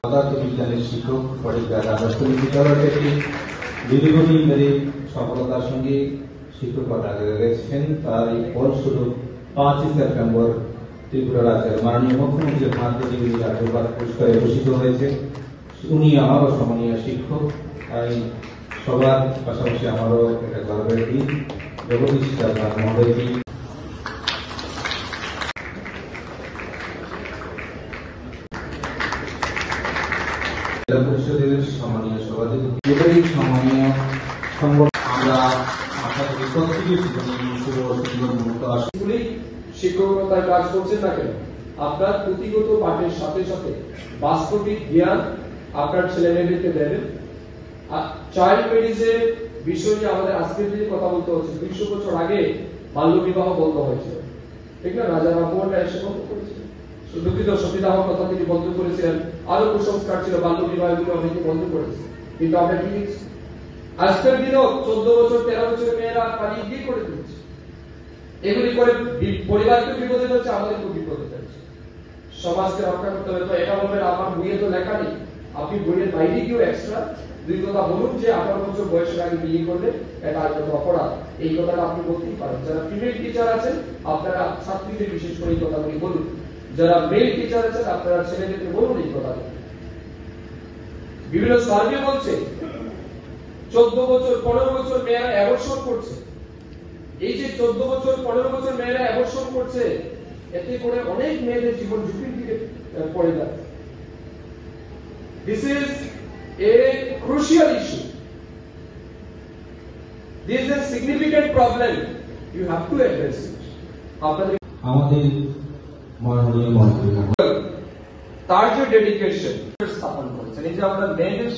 পদার্থবিজ্ঞানের শিক্ষক ফরিদা রাজস্থানী বিদ্যালয়টি দীর্ঘদিন ধরে সফলতার সঙ্গে শিক্ষকতা করে গেছেন। তার এই ফলস্বরূপ 5 সেপ্টেম্বর ত্রিপুরা রাজ্যের মাননীয় মুখ্যমন্ত্রীর হাত ধরে উনি রাজ্যপাল পুরস্কারে ভূষিত হয়েছে। উনি আমারও সম্মানীয় শিক্ষক, তাই সবার পাশাপাশি আমারও একটা গর্বের দিন। জগদীশ চাকমা মহোদয়কে জেলা পরিষদের সম্মানীয় সভাপতি, সম্মানীয় সংগঠন, আমরা আশা করি প্রত্যেকের জীবনে শুভ সুন্দর মুহূর্ত আসবে। শিক্ষকতায় কাজ করছেন না কেন, আপনার পুঁথিগত পাঠের সাথে সাথে বাস্তবিক জ্ঞান আপনার ছেলে মেয়েদেরকে দেবেন। চাইল্ড ম্যারেজের বিষয় নিয়ে আমাদের আজকের দিনে কথা বলতে হচ্ছে। 200 বছর আগে বাল্য বিবাহ বন্ধ হয়েছিল, ঠিক না? রাজা রামমোহন রায় এসে বন্ধ করেছিলেন। দুঃখিত, সতীদাহর কথা তিনি বন্ধ করেছিলেন। আরো কুসংস্কার ছিল, বাল্য বিবাহগুলো অনেকে বন্ধ করেছে। কিন্তু আমরা কি দেখছি আজকের দিনেও 14 বছর 13 বছরের মেয়েরা পালিয়ে গিয়ে করে দিচ্ছে। এগুলি করে পরিবারকে বিপদে ফেলছে, আমাদেরকে বিপদে ফেলছে। সমাজকে রক্ষা করতে হবে। তো এটা বলবেন আমার বইয়ে তো লেখা নেই, আপনি বইয়ের বাইরে গিয়েও এক্সট্রা 2 কথা বলুন যে 18 বছর বয়সের আগে বিয়ে করলে এটা আইনত অপরাধ। এই কথাটা আপনি বলতেই পারেন। যারা ফিমেল টিচার আছেন আপনারা ছাত্রীদের বিশেষ করে এই কথাগুলি বলুন। যারা মেল টিচার আছেন আপনারা ছেলেদেরকে বলুন এই কথাগুলি। বিভিন্ন সার্ভে বলছে 14 বছর 15 বছর মেয়েরা অ্যাবর্শন করছে। এই যে 14 বছর 15 বছর মেয়েরা অ্যাবর্শন করছে, এতে করে অনেক মেয়েদের জীবন ঝুঁকির দিকে পড়ে যাচ্ছে। This is a crucial issue. This is a significant problem. You have to address it. আমাদের মাননীয় মন্ত্রী তার যে ডেডিকেশন স্থাপন করেছেন, এই যে আমরা মেয়েদের